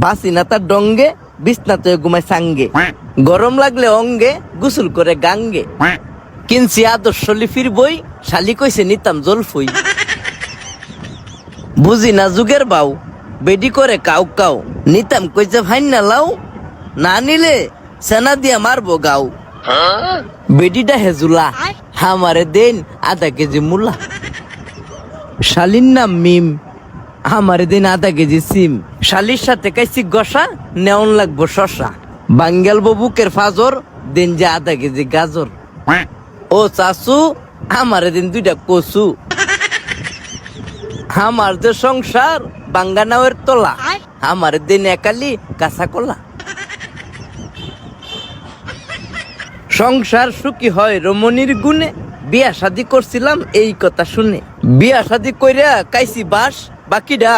বাসি না তার ডঙ্গে, বিছনাতে ঘুমায় সাঙ্গে, গরম লাগলে অঙ্গে, গোসল করে গাঙ্গে। কিনছি আদর্শ লিপির বই, শালি কইছে নিতাম জলফই। বুঝি না যুগের বাউ, বেডি করে কাউ কাউ, নিতাম কইছে ভাইন না লাউ, না নিলে সেনা দিয়া মারবো গাও। বেডিটা হেজুলা, আমারে দেন আধা কেজি মুলা। শালির নাম মিম, আমারে দিন আধা কেজি সিম। শালির সাথে কাইছি গসা, নেওন লাগবো শশা। বাঙ্গাল বুকের ফাজর, দিন যে আধা কেজি গাজর। ও চাচু, আমারে দিন 2টা কচু। আমার যে সংসার বাঙ্গানাওয়ের তোলা, আমার দিন একালি কাঁচা কলা। সংসার সুখী হয় রমণীর গুণে, বিয়া শাদি করছিলাম এই কথা শুনে। বিয়া শাদি কইরা কাইছি বাস, বাকিটা